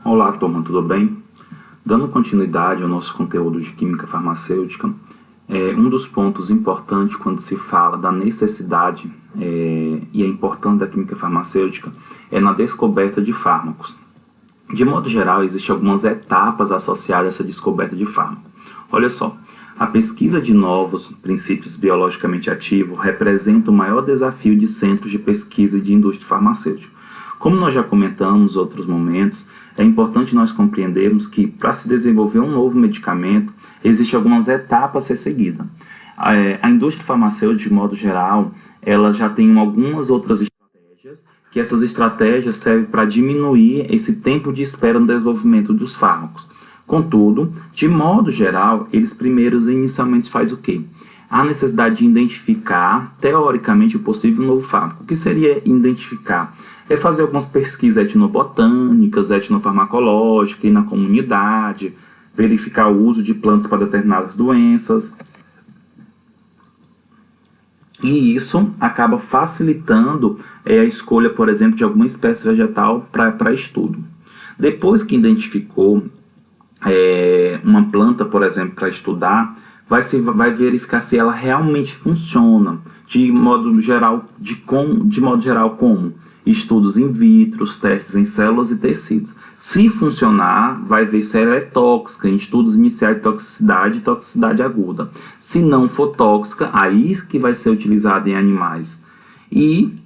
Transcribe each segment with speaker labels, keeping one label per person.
Speaker 1: Olá, turma, tudo bem? Dando continuidade ao nosso conteúdo de química farmacêutica, um dos pontos importantes quando se fala da necessidade e a importância da química farmacêutica é na descoberta de fármacos. De modo geral, existem algumas etapas associadas a essa descoberta de fármaco. Olha só, a pesquisa de novos princípios biologicamente ativos representa o maior desafio de centros de pesquisa e de indústria farmacêutica. Como nós já comentamos em outros momentos, é importante nós compreendermos que, para se desenvolver um novo medicamento, existem algumas etapas a ser seguidas. A indústria farmacêutica, de modo geral, ela já tem algumas outras estratégias, que essas estratégias servem para diminuir esse tempo de espera no desenvolvimento dos fármacos. Contudo, de modo geral, eles primeiros inicialmente fazem o quê? A necessidade de identificar, teoricamente, o possível novo fármaco. O que seria identificar? É fazer algumas pesquisas etnobotânicas, etnofarmacológicas, na comunidade, verificar o uso de plantas para determinadas doenças. E isso acaba facilitando a escolha, por exemplo, de alguma espécie vegetal para estudo. Depois que identificou uma planta, por exemplo, para estudar, vai verificar se ela realmente funciona, de modo geral como estudos in vitro, testes em células e tecidos. Se funcionar, vai ver se ela é tóxica, em estudos iniciais de toxicidade e toxicidade aguda. Se não for tóxica, aí que vai ser utilizada em animais. E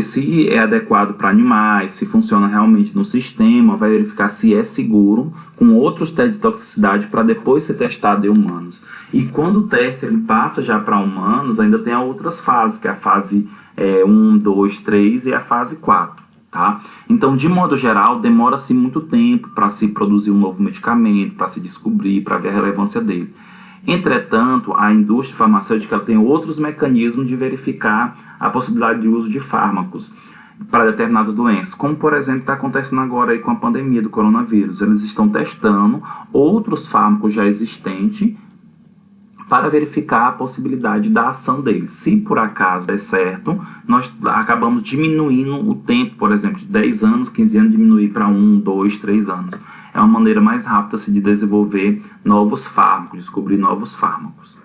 Speaker 1: se é adequado para animais, se funciona realmente no sistema, vai verificar se é seguro, com outros testes de toxicidade para depois ser testado em humanos. E quando o teste ele passa já para humanos, ainda tem outras fases, que é a fase 1, 2, 3 e a fase 4. Tá? Então, de modo geral, demora-se muito tempo para se produzir um novo medicamento, para se descobrir, para ver a relevância dele. Entretanto, a indústria farmacêutica tem outros mecanismos de verificar a possibilidade de uso de fármacos para determinadas doenças, como por exemplo está acontecendo agora aí com a pandemia do coronavírus. Eles estão testando outros fármacos já existentes para verificar a possibilidade da ação deles. Se por acaso der certo, nós acabamos diminuindo o tempo, por exemplo, de 10 anos, 15 anos, diminuir para 1, 2, 3 anos. É uma maneira mais rápida de desenvolver novos fármacos, descobrir novos fármacos.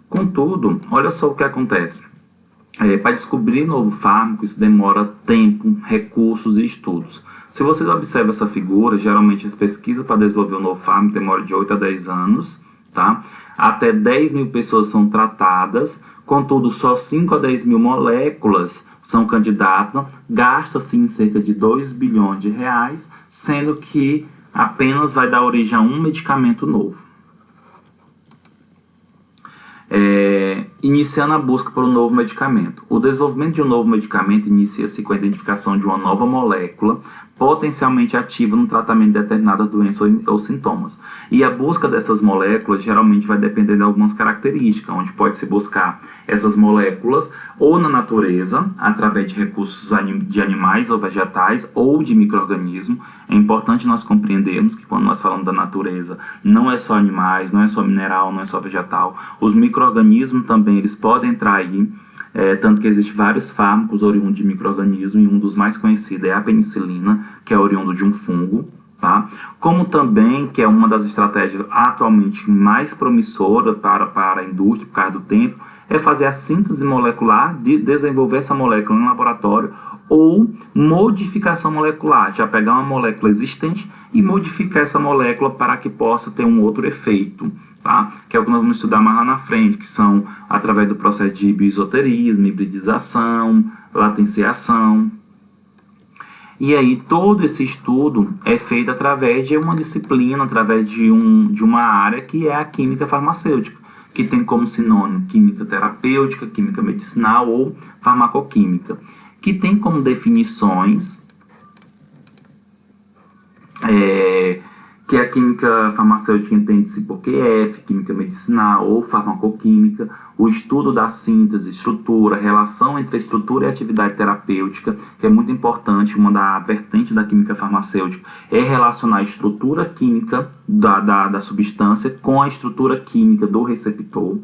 Speaker 1: Contudo, olha só o que acontece. Para descobrir novo fármaco, isso demora tempo, recursos e estudos. Se vocês observam essa figura, geralmente as pesquisas para desenvolver um novo fármaco demoram de 8 a 10 anos. Tá? Até 10 mil pessoas são tratadas, contudo, só 5 a 10 mil moléculas são candidatas, gasta-se cerca de 2 bilhões de reais, sendo que apenas vai dar origem a um medicamento novo. Iniciando a busca por um novo medicamento. O desenvolvimento de um novo medicamento inicia-se com a identificação de uma nova molécula potencialmente ativa no tratamento de determinada doença ou sintomas. E a busca dessas moléculas geralmente vai depender de algumas características, onde pode-se buscar essas moléculas ou na natureza, através de recursos de animais ou vegetais, ou de micro-organismos. É importante nós compreendermos que quando nós falamos da natureza, não é só animais, não é só mineral, não é só vegetal. Os micro-organismos também, eles podem entrar aí, tanto que existem vários fármacos oriundos de micro-organismos, e um dos mais conhecidos é a penicilina, que é oriundo de um fungo, tá? Como também, que é uma das estratégias atualmente mais promissoras para a indústria, por causa do tempo, é fazer a síntese molecular, desenvolver essa molécula no laboratório, ou modificação molecular, já pegar uma molécula existente e modificar essa molécula para que possa ter um outro efeito. Tá? Que é o que nós vamos estudar mais lá na frente, que são através do processo de bioisoterismo, hibridização, latenciação. E aí todo esse estudo é feito através de uma disciplina, através de uma área que é a química farmacêutica, que tem como sinônimo química terapêutica, química medicinal ou farmacoquímica, que tem como definições que a química farmacêutica entende-se por QF, química medicinal ou farmacoquímica, o estudo da síntese, estrutura, relação entre a estrutura e a atividade terapêutica, que é muito importante, uma da vertente da química farmacêutica, é relacionar a estrutura química da substância com a estrutura química do receptor.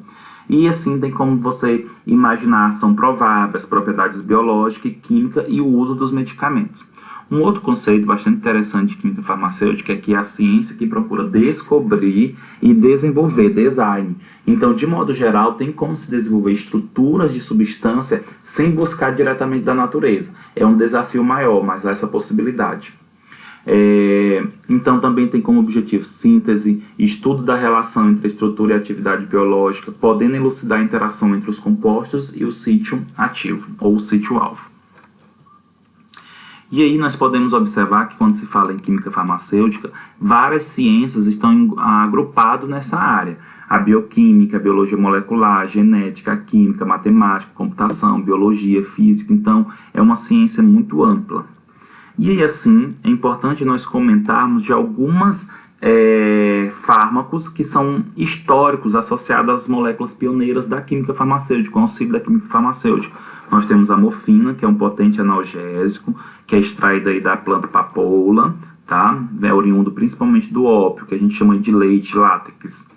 Speaker 1: E assim tem como você imaginar a ação provável, as propriedades biológicas e químicas e o uso dos medicamentos. Um outro conceito bastante interessante de química farmacêutica é que é a ciência que procura descobrir e desenvolver design. Então, de modo geral, tem como se desenvolver estruturas de substância sem buscar diretamente da natureza. É um desafio maior, mas há essa possibilidade. Então também tem como objetivo síntese, estudo da relação entre a estrutura e a atividade biológica, podendo elucidar a interação entre os compostos e o sítio ativo, ou o sítio-alvo. E aí nós podemos observar que quando se fala em química farmacêutica, várias ciências estão agrupadas nessa área. A bioquímica, a biologia molecular, a genética, a química, a matemática, a computação, biologia, física. Então é uma ciência muito ampla. E aí, assim, é importante nós comentarmos de algumas fármacos que são históricos associados às moléculas pioneiras da química farmacêutica, ao ciclo da química farmacêutica. Nós temos a morfina, que é um potente analgésico, que é extraída aí da planta papoula, tá? É oriundo principalmente do ópio, que a gente chama de leite, látex.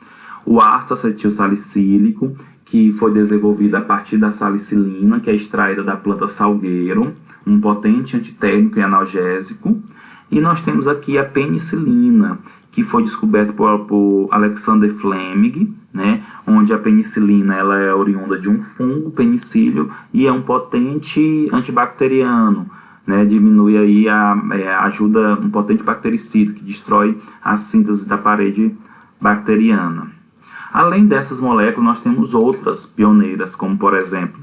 Speaker 1: O ácido acetil salicílico, que foi desenvolvido a partir da salicilina, que é extraída da planta salgueiro, um potente antitérmico e analgésico. E nós temos aqui a penicilina, que foi descoberta por Alexander Fleming, né, onde a penicilina ela é oriunda de um fungo, penicílio, e é um potente antibacteriano, né, diminui aí ajuda um potente bactericida que destrói a síntese da parede bacteriana. Além dessas moléculas, nós temos outras pioneiras, como por exemplo,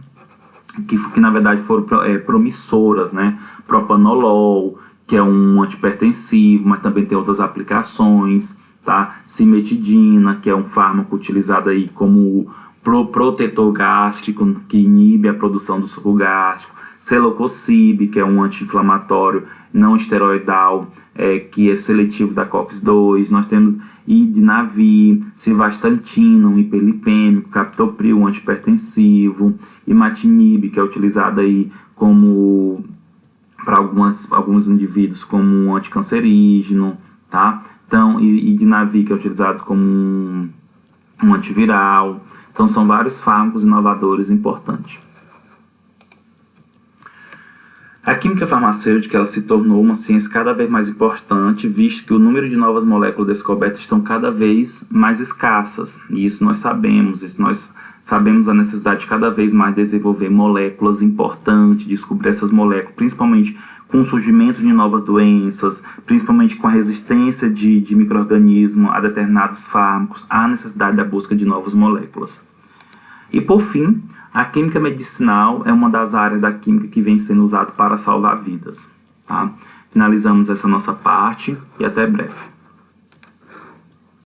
Speaker 1: que na verdade foram promissoras, né, propanolol, que é um antipertensivo, mas também tem outras aplicações, tá? Cimetidina, que é um fármaco utilizado aí como protetor gástrico, que inibe a produção do suco gástrico. Celecoxib, que é um anti-inflamatório não esteroidal, que é seletivo da COX-2. Nós temos idinavir, civastatina, um hiperlipêmico, captopril, um antipertensivo, imatinib, que é utilizado aí como para alguns indivíduos como um anticancerígeno, tá? Então, idinavir, que é utilizado como um antiviral. Então, são vários fármacos inovadores importantes. A química farmacêutica ela se tornou uma ciência cada vez mais importante, visto que o número de novas moléculas descobertas estão cada vez mais escassas. E isso nós sabemos a necessidade de cada vez mais desenvolver moléculas importantes, descobrir essas moléculas, principalmente com o surgimento de novas doenças, principalmente com a resistência de micro-organismos a determinados fármacos, há necessidade da busca de novas moléculas. E por fim, a química medicinal é uma das áreas da química que vem sendo usada para salvar vidas. Tá? Finalizamos essa nossa parte e até breve.